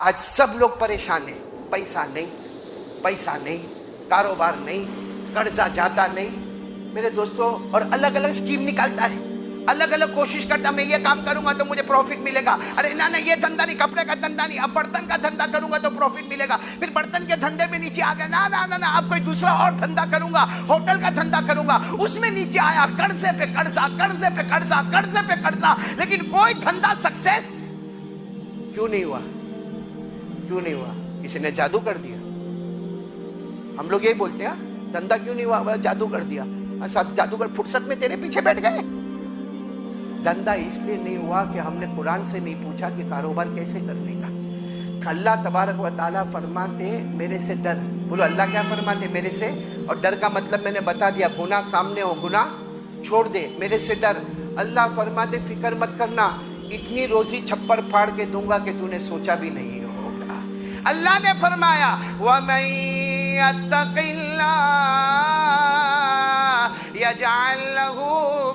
آج سب لوگ پریشان ہیں، پیسہ نہیں، کاروبار نہیں، قرضہ جاتا نہیں میرے دوستوں، اور الگ الگ اسکیم نکالتا ہے، الگ الگ کوشش کرتا میں یہ کام کروں گا تو مجھے پروفٹ ملے گا، ارے نہ یہ دھندا نہیں، کپڑے کا دھندا نہیں، اب برتن کا دھندا کروں گا تو پروفٹ ملے گا، پھر برتن کے دھندے میں نیچے آ گیا، نہ اب کوئی دوسرا اور دھندا کروں گا، ہوٹل کا دھندا کروں گا، اس میں نیچے آیا، قرضے پہ قرضہ، لیکن کوئی دھندا سکسیس کیوں نہیں ہوا؟ کسی نے جادو کر دیا؟ ہم لوگ یہی بولتے ہیں دھندا کیوں نہیں ہوا؟ جادو کر دیا۔ سب جادوگر فرصت میں تیرے پیچھے بیٹھ گئے۔ دھندا اس لیے نہیں ہوا کہ ہم نے قرآن سے نہیں پوچھا کہ کاروبار کیسے کرنے کا۔ اللہ تبارک و تعالیٰ فرماتے میرے سے ڈر۔ بولو اللہ کیا فرماتے؟ میرے سے، اور ڈر کا مطلب میں نے بتا دیا، گناہ سامنے ہو گناہ چھوڑ دے، میرے سے ڈر۔ اللہ فرماتے فکر مت کرنا، اتنی روزی چھپر پھاڑ کے دوں گا کہ تو نے سوچا بھی نہیں ہوگا۔ اللہ نے فرمایا وَمَن يَتَّقِ اللَّهَ يَجْعَل لَّهُ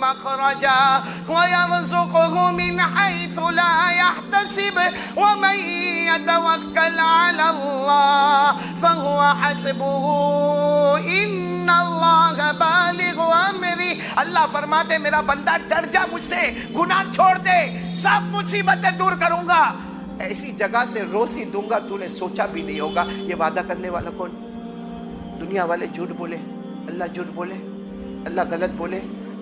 مَخْرَجًا وَيَرْزُقْهُ مِنْ حَيْثُ لَا يَحْتَسِبُ وَمَن يَتَوَكَّلْ عَلَى اللَّهِ فَهُوَ حَسْبُهُ إِنَّ اللَّهَ بَالِغُ أَمْرِهِ۔ اللہ فرماتے میرا بندہ ڈر جا مجھ سے، گناہ چھوڑ دے، سب مصیبتیں دور کروں گا، ایسی جگہ سے روزی دوں گا تو نے سوچا بھی نہیں ہوگا۔ یہ وعدہ کرنے والا کون؟ دنیا والے جھوٹ بولے، اللہ جھوٹ بولے، اللہ غلط بولے،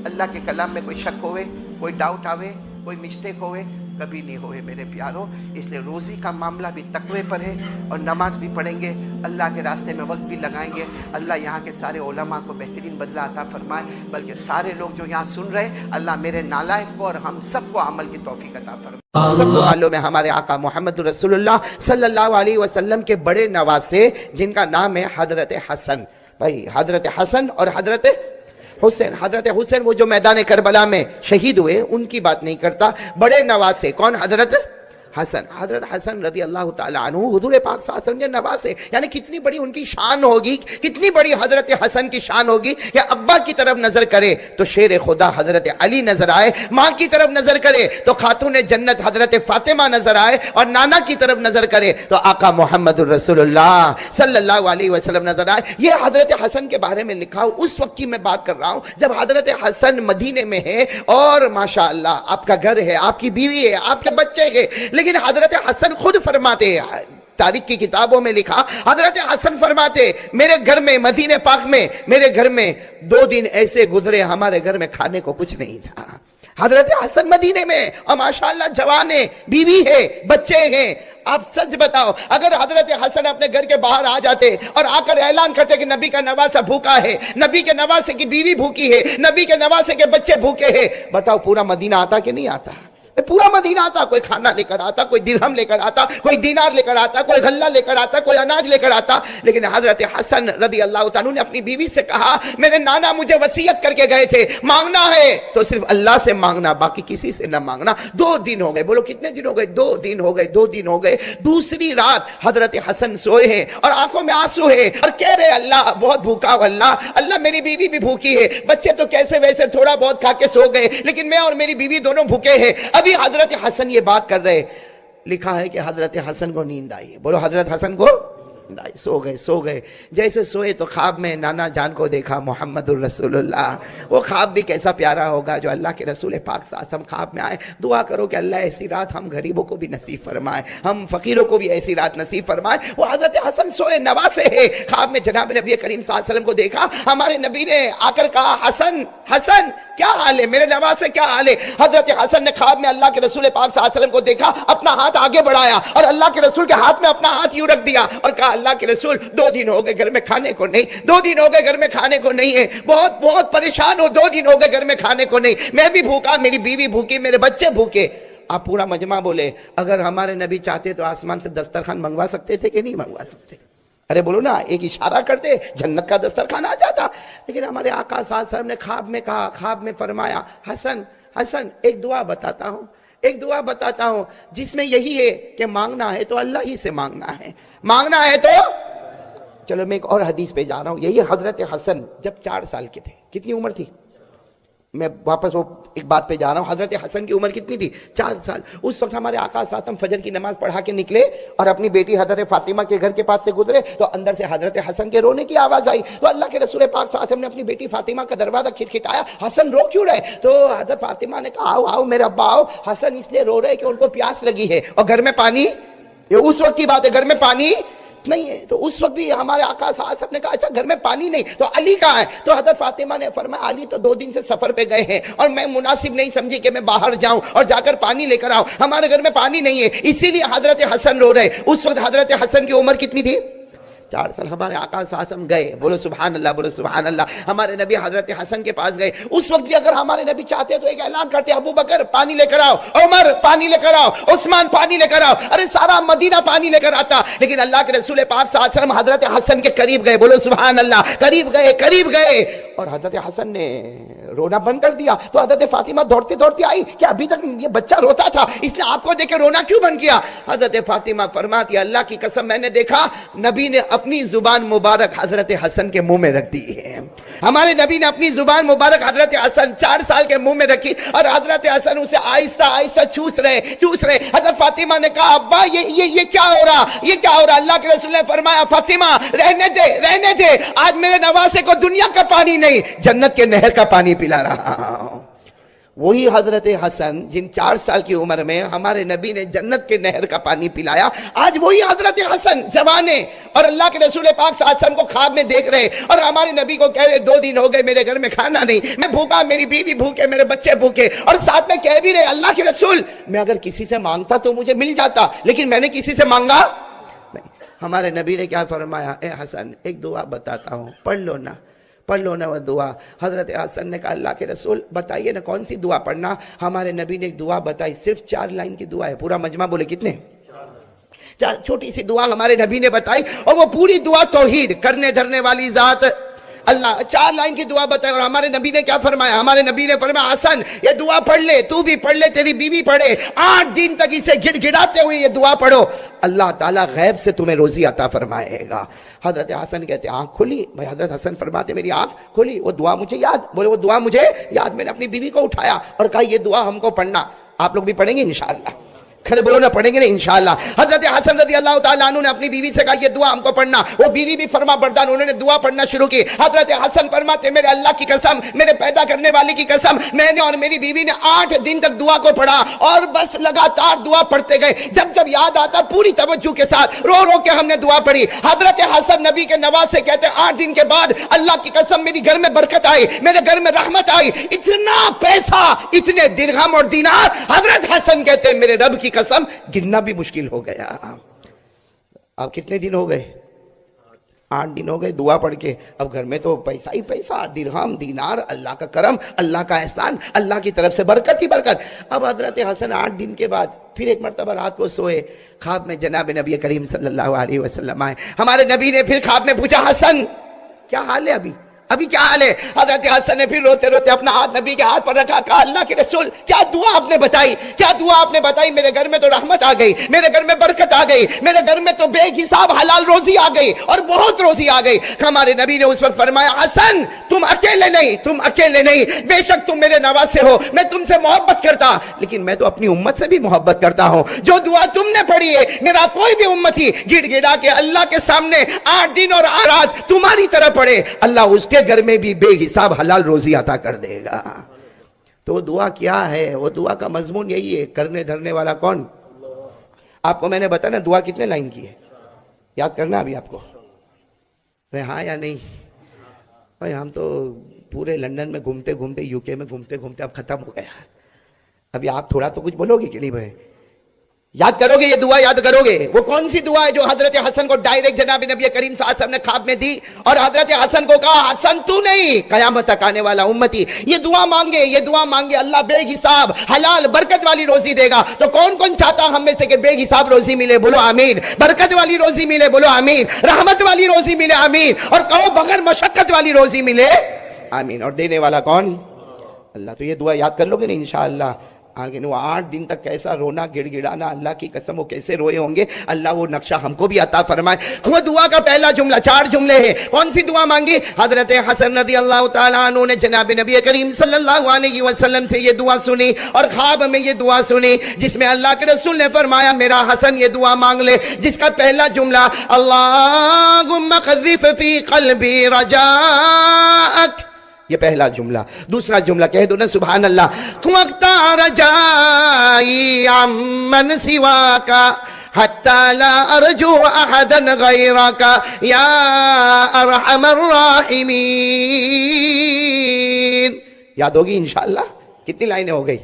اللہ کے کلام میں کوئی شک ہوئے، کوئی ڈاؤٹ آوے، کوئی مسٹیک ہوئے، کبھی نہیں ہوئے میرے پیاروں۔ اس لیے روزی کا معاملہ بھی تقوی پر ہے، اور نماز بھی پڑھیں گے، اللہ کے راستے میں وقت بھی لگائیں گے۔ اللہ یہاں کے سارے علماء کو بہترین بدلہ عطا فرمائے، بلکہ سارے لوگ جو یہاں سن رہے، اللہ میرے نالائق کو اور ہم سب کو عمل کی توفیق عطا فرمائے۔ سب کو معلوم ہے ہمارے آقا محمد رسول اللہ صلی اللہ علیہ وسلم کے بڑے نواسے جن کا نام ہے حضرت حسن۔ بھائی حضرت حسن اور حضرت حسین، حضرت حسین وہ جو میدان کربلا میں شہید ہوئے ان کی بات نہیں کرتا، بڑے نواسے کون؟ حضرت حسن۔ حضرت حسن رضی اللہ تعالیٰ عنہ حضور پاک صلی اللہ علیہ وسلم کے نواسے، یعنی کتنی بڑی ان کی شان ہوگی، کتنی بڑی حضرت حسن کی شان ہوگی کہ ابا کی طرف نظر کرے تو شیر خدا حضرت علی نظر آئے، ماں کی طرف نظر کرے تو خاتون جنت حضرت فاطمہ نظر آئے، اور نانا کی طرف نظر کرے تو آقا محمد الرسول اللہ صلی اللہ علیہ وسلم نظر آئے۔ یہ حضرت حسن کے بارے میں لکھا ہوں، اس وقت کی میں بات کر رہا ہوں جب حضرت حسن مدینے میں ہے، اور ماشاءاللہ آپ کا گھر ہے، آپ کی بیوی ہے، آپ کے بچے ہیں، لیکن حضرت حسن خود فرماتے ہیں، تاریخ کی کتابوں میں لکھا، حضرت حسن فرماتے میرے گھر میں، مدینہ پاک میں میرے گھر میں 2 دن ایسے گزرے ہمارے گھر میں کھانے کو کچھ نہیں تھا۔ حضرت حسن مدینے میں، اور ماشاءاللہ جوان ہے، بیوی ہے، بچے ہیں۔ آپ سچ بتاؤ اگر حضرت حسن اپنے گھر کے باہر آ جاتے اور آ کر اعلان کرتے کہ نبی کا نواسہ بھوکا ہے، نبی کے نواسے کی بیوی بھوکی ہے، نبی کے نواسے کے بچے بھوکے ہیں، بتاؤ پورا مدینہ آتا کہ نہیں آتا؟ پورا مدینہ آتا، کوئی کھانا لے کر آتا، کوئی درہم لے کر آتا، کوئی دینار لے کر آتا، کوئی غلہ لے کر آتا، کوئی اناج لے کر آتا۔ لیکن حضرت حسن رضی اللہ تعالیٰ نے اپنی بیوی سے کہا میرے نانا مجھے وصیت کر کے گئے تھے، مانگنا ہے تو صرف اللہ سے مانگنا، باقی کسی سے نہ مانگنا۔ 2 دن ہو گئے، بولو کتنے دن ہو گئے؟ 2 دن ہو گئے، 2 دن ہو گئے۔ دوسری رات حضرت حسن سوئے ہیں اور آنکھوں میں آنسو ہے، اور کہہ رہے اللہ بہت بھوکا ہوں، اللہ میری بیوی بھی بھوکی ہے، بچے تو کیسے ویسے تھوڑا بہت کھا کے سو گئے، لیکن میں اور میری بیوی دونوں بھوکے ہیں۔ ابھی حضرت حسن یہ بات کر رہے، لکھا ہے کہ حضرت حسن کو نیند آئی، بولو حضرت حسن کو سو گئے۔ جیسے سوئے تو خواب میں نانا جان کو دیکھا محمد الرسول اللہ۔ وہ خواب بھی کیسا پیارا ہوگا جو اللہ کے رسول پاک صلی اللہ علیہ وسلم خواب میں آئے۔ دعا کرو کہ اللہ ایسی رات ہم غریبوں کو بھی نصیب فرمائے، ہم فقیروں کو بھی ایسی رات نصیب فرمائے۔ وہ حضرت حسن سوئے نواسے ہیں، خواب میں جناب نبی کریم صلی اللہ علیہ وسلم کو دیکھا، ہمارے نبی نے آ کر کہا حسن حسن کیا حال ہے، میرے نواسے کیا حال ہے؟ حضرت حسن نے خواب میں اللہ کے رسول پاک صلی اللہ علیہ وسلم کو دیکھا، اپنا ہاتھ آگے بڑھایا اور اللہ کے رسول کے ہاتھ میں اپنا ہاتھ یوں رکھ دیا اور کہا اللہ کے رسول 2 دن ہو گئے گھر میں کھانے کو نہیں، 2 دن ہو گئے گھر میں کھانے کو نہیں ہے، بہت پریشان ہو، 2 دن ہو گئے گھر میں کھانے کو نہیں، میں بھی بھوکا، میری بیوی بھوکی، میرے بچے بھوکے۔ آپ پورا مجمع بولے اگر ہمارے نبی چاہتے تو آسمان سے دسترخوان منگوا سکتے تھے کہ نہیں منگوا سکتے؟ ارے بولو نا، ایک اشارہ کرتے جنت کا دسترخوان آ جاتا۔ لیکن ہمارے آقا صلی اللہ علیہ وسلم نے خواب میں کہا، خواب میں فرمایا حسن ایک دعا بتاتا ہوں جس میں یہی ہے کہ مانگنا ہے تو اللہ ہی سے مانگنا ہے تو چلو میں ایک اور حدیث پہ جا رہا ہوں۔ یہی حضرت حسن جب 4 سال کے تھے، کتنی عمر تھی؟ میں واپس وہ ایک بات پہ جا رہا ہوں. حضرت حسن کی عمر کتنی تھی؟ 4 سال. اس وقت ہمارے آقا صلی اللہ علیہ وسلم فجر کی نماز پڑھا کے نکلے اور اپنی بیٹی حضرت فاطمہ کے گھر کے پاس سے گزرے تو اندر سے حضرت حسن کے رونے کی آواز آئی. تو اللہ کے رسول پاک صلی اللہ علیہ وسلم نے اپنی بیٹی فاطمہ کا دروازہ کھٹکھٹایا, حسن رو کیوں رہے؟ تو حضرت فاطمہ نے کہا آؤ آؤ میرے ابا آؤ. حسن اس لیے رو رہے کہ ان کو پیاس لگی ہے اور گھر میں پانی, یہ اس وقت کی بات ہے, گھر میں پانی نہیں ہے. تو اس وقت بھی ہمارے آقا صلی اللہ علیہ وسلم نے کہا اچھا گھر میں پانی نہیں تو علی کہاں ہے؟ تو حضرت فاطمہ نے فرمایا علی تو 2 دن سے سفر پہ گئے ہیں اور میں مناسب نہیں سمجھی کہ میں باہر جاؤں اور جا کر پانی لے کر آؤں, ہمارے گھر میں پانی نہیں ہے, اسی لیے حضرت حسن رو رہے. اس وقت حضرت حسن کی عمر کتنی تھی؟ 4 سال. ہمارے آقا صلی اللہ علیہ وسلم گئے, بولو سبحان اللہ, بولو سبحان اللہ. ہمارے نبی حضرت حسن کے پاس گئے. اس وقت بھی اگر ہمارے نبی چاہتے تو ایک اعلان کرتے, ابو بکر پانی لے کر آؤ, عمر پانی لے کر آؤ, عثمان پانی لے کر آؤ, ارے سارا مدینہ پانی لے کر آتا. لیکن اللہ کے رسول پاک صلی اللہ علیہ وسلم حضرت حسن کے قریب گئے, بولو سبحان اللہ, قریب گئے اور حضرت حسن نے رونا بند کر دیا. تو حضرت فاطمہ دوڑتے دوڑتے آئی کہ ابھی تک یہ بچہ روتا تھا, اس نے آپ کو دیکھ کے رونا کیوں بند کیا؟ حضرت فاطمہ فرماتی اللہ کی قسم میں نے دیکھا نبی نے اپنی زبان مبارک حضرت حسن کے منہ میں رکھ دی ہے. ہمارے نبی نے اپنی زبان مبارک حضرت حسن 4 سال کے منہ میں رکھی اور حضرت حسن اسے آہستہ آہستہ چوس رہے. حضرت فاطمہ نے کہا ابا یہ کیا ہو رہا, یہ کیا ہو رہا؟ اللہ کے رسول نے فرمایا فاطمہ رہنے دے, آج میرے نواسے کو دنیا کا پانی نہیں جنت کے نہر کا پانی پلا رہا ہوں. وہی حضرت حسن جن 4 سال کی عمر میں ہمارے نبی نے جنت کے نہر کا پانی پلایا, آج وہی حضرت حسن جوان ہے اور اللہ کے رسول پاک صلی اللہ علیہ وسلم کو خواب میں دیکھ رہے اور ہمارے نبی کو کہہ رہے 2 دن ہو گئے میرے گھر میں کھانا نہیں, میں بھوکا, میری بیوی بھوکے, میرے بچے بھوکے, اور ساتھ میں کہہ بھی رہے اللہ کے رسول میں اگر کسی سے مانگتا تو مجھے مل جاتا, لیکن میں نے کسی سے مانگا نہیں. ہمارے نبی نے کیا فرمایا, اے حسن ایک دعا بتاتا ہوں, پڑھ لو نا وہ دعا. حضرت حسن نے کہا اللہ کے رسول بتائیے نا کون سی دعا پڑھنا. ہمارے نبی نے ایک دعا بتائی, صرف 4 لائن کی دعا ہے. پورا مجمع بولے کتنے؟ 4 چھوٹی سی دعا ہمارے نبی نے بتائی اور وہ پوری دعا توحید, کرنے دھرنے والی ذات اللہ. 4 لائن کی دعا بتائی اور ہمارے نبی نے کیا فرمایا؟ ہمارے نبی نے فرمایا حسن یہ دعا پڑھ لے, تو بھی پڑھ لے, تیری بیوی پڑھے, 8 دن تک اسے گڑ گڑاتے ہوئے یہ دعا پڑھو, اللہ تعالیٰ غیب سے تمہیں روزی عطا فرمائے گا. حضرت حسن کہتے آنکھ کھلی, بھائی حضرت حسن فرماتے میری آنکھ کھلی, وہ دعا مجھے یاد, بولے وہ دعا مجھے یاد. میں نے اپنی بیوی کو اٹھایا اور کہا یہ دعا ہم کو پڑھنا, آپ لوگ بھی پڑھیں گے انشاءاللہ, کھڑے بولو نا پڑھیں گے نا انشاءاللہ. حضرت حسن رضی اللہ تعالیٰ عنہ نے اپنی بیوی سے کہا یہ دعا ہم کو پڑھنا. وہ بیوی بھی فرما بردار, انہوں نے دعا پڑھنا شروع کی. حضرت حسن فرماتے میرے اللہ کی قسم, میرے پیدا کرنے والے کی قسم, میں نے اور میری بیوی نے 8 دن تک دعا کو پڑھا اور بس لگاتار دعا پڑھتے گئے. جب یاد آتا پوری توجہ کے ساتھ رو کے ہم نے دعا پڑھی. حضرت حسن نبی کے نواسے کہتے 8 دن کے بعد اللہ کی قسم میری گھر میں برکت آئی, میرے گھر میں رحمت آئی, اتنا پیسہ, اتنے درہم اور دینار. حضرت حسن کہتے میرے رب کی قسم گننا بھی مشکل ہو گیا. اب کتنے دن ہو گئے؟ 8 دن ہو گئے دعا پڑھ کے. اب گھر میں تو پیسہ ہی پیسہ, درہم دینار, اللہ کا کرم, اللہ کا احسان, اللہ کی طرف سے برکت ہی برکت. اب حضرت حسن 8 دن کے بعد پھر ایک مرتبہ رات کو سوئے, خواب میں جناب نبی کریم صلی اللہ علیہ وسلم آئے. ہمارے نبی نے پھر خواب میں پوچھا حسن کیا حال ہے, ابھی کیا حال ہے؟ حضرت حسن نے پھر روتے روتے اپنا ہاتھ نبی کے ہاتھ پر رکھا, کہا اللہ کے رسول کیا دعا آپ نے بتائی, میرے گھر میں تو رحمت آ گئی, میرے گھر میں برکت آ گئی, میرے گھر میں تو بے حساب حلال روزی آ گئی اور بہت روزی آ گئی. ہمارے نبی نے اس وقت فرمایا حسن تم اکیلے نہیں, بے شک تم میرے نواسے ہو, میں تم سے محبت کرتا, لیکن میں تو اپنی امت سے بھی محبت کرتا ہوں. جو دعا تم نے پڑھی ہے میرا کوئی بھی امتی گڑ گڑا کے اللہ کے سامنے 8 دن اور رات تمہاری طرح پڑھے, اللہ اس کے گھر میں بھی بے حساب حلال روزی عطا کر دے گا. تو دعا کیا ہے؟ وہ دعا کا مضمون یہی ہے, کرنے دھرنے والا کون؟ آپ کو میں نے بتایا نا دعا کتنے لائن کی ہے, یاد کرنا ابھی آپ کو, ہاں یا نہیں؟ بھائی ہم تو پورے لندن میں گھومتے گھومتے, یو کے میں گھومتے گھومتے اب ختم ہو گیا. ابھی آپ تھوڑا تو کچھ بولو گے کہ نہیں بھائی؟ یاد کرو گے, یہ دعا یاد کرو گے. وہ کون سی دعا ہے جو حضرت حسن کو ڈائریکٹ جناب نبی کریم صلی اللہ علیہ وسلم نے خواب میں دی اور حضرت حسن کو کہا حسن تو نہیں, قیامت تک آنے والا امتی یہ دعا مانگے, اللہ بے حساب حلال برکت والی روزی دے گا. تو کون چاہتا ہم میں سے کہ بے حساب روزی ملے, بولو آمین. برکت والی روزی ملے, بولو آمین. رحمت والی روزی ملے, آمین. اور کہو بغیر مشقت والی روزی ملے, آمین. اور دینے والا کون؟ اللہ. تو یہ دعا یاد کر لو گے نا انشاءاللہ. آگے وہ 8 دن تک کیسا رونا گڑ گڑانا، اللہ کی قسم وہ کیسے روئے ہوں گے، اللہ وہ نقشہ ہم کو بھی عطا فرمائے۔ وہ دعا کا پہلا جملہ، 4 جملے ہیں۔ کون سی دعا مانگی؟ حضرت حسن رضی اللہ تعالیٰ عنہ نے جناب نبی کریم صلی اللہ علیہ وسلم سے یہ دعا سنی اور خواب میں یہ دعا سنی، جس میں اللہ کے رسول نے فرمایا میرا حسن یہ دعا مانگ لے، جس کا پہلا جملہ اللہم قذف فی قلبی رجاءک، یہ پہلا جملہ۔ دوسرا جملہ کہہ دو نا سبحان اللہ، وقتا رجائی عمن سواکا حتی لا ارجو احدا غیرکا یا ارحم الراحمین۔ یاد ہوگی انشاءاللہ؟ کتنی لائنیں ہو گئی؟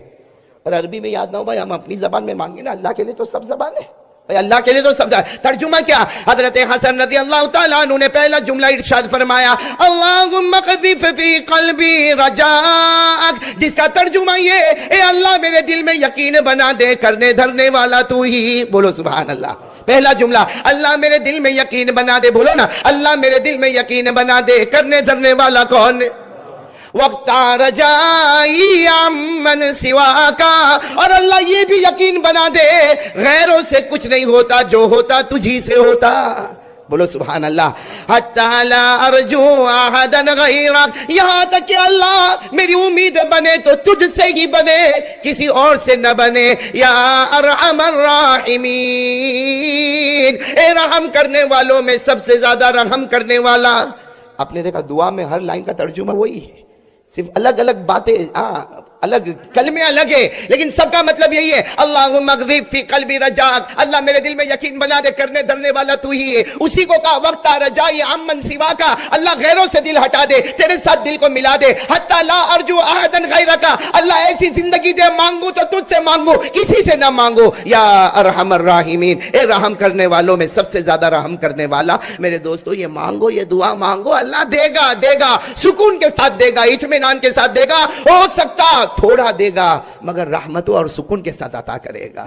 اور عربی میں یاد نہ ہو بھائی، ہم اپنی زبان میں مانگیں نا، اللہ کے لیے تو سب زبان ہے بھائی، اللہ کے لیے تو سب زبان۔ ترجمہ کیا؟ حضرت حسن رضی اللہ تعالیٰ عنہ نے پہلا جملہ ارشاد فرمایا اللہم قذف فی قلبی رجاءک، جس کا ترجمہ یہ اے اللہ میرے دل میں یقین بنا دے، کرنے دھرنے والا تو ہی، بولو سبحان اللہ۔ پہلا جملہ اللہ میرے دل میں یقین بنا دے، بولو نا اللہ میرے دل میں یقین بنا دے، کرنے دھرنے والا کون؟ وقت رجائی عمن سواکا، اور اللہ یہ بھی یقین بنا دے غیروں سے کچھ نہیں ہوتا، جو ہوتا تجھی سے ہوتا، بولو سبحان اللہ۔ حتی لا ارجو احدا غیرک، یہاں تک کہ اللہ میری امید بنے تو تجھ سے ہی بنے، کسی اور سے نہ بنے، یا ارحم الراحمین، اے رحم کرنے والوں میں سب سے زیادہ رحم کرنے والا۔ آپ نے دیکھا دعا میں ہر لائن کا ترجمہ وہی ہے، صرف الگ الگ باتیں، الگ کلمے الگ ہیں، لیکن سب کا مطلب یہی ہے اللہم اغذف فی قلبی رجاک، اللہ میرے دل میں یقین بنا دے، کرنے دھرنے والا تو ہی ہے۔ اسی کو کہا وقت رجائی عمن سواکا، اللہ غیروں سے دل ہٹا دے، تیرے ساتھ دل کو ملا دے۔ حتی لا ارجو احدا غیرکا، اللہ ایسی زندگی دے مانگو تو تجھ سے مانگو، کسی سے نہ مانگو، یا ارحم الراحمین، اے رحم کرنے والوں میں سب سے زیادہ رحم کرنے والا۔ میرے دوستو یہ مانگو، یہ دعا مانگو، اللہ دے گا، دے گا، سکون کے ساتھ دے گا، اطمینان کے ساتھ دے گا، ہو سکتا تھوڑا دے گا مگر رحمتوں اور سکون کے ساتھ عطا کرے گا۔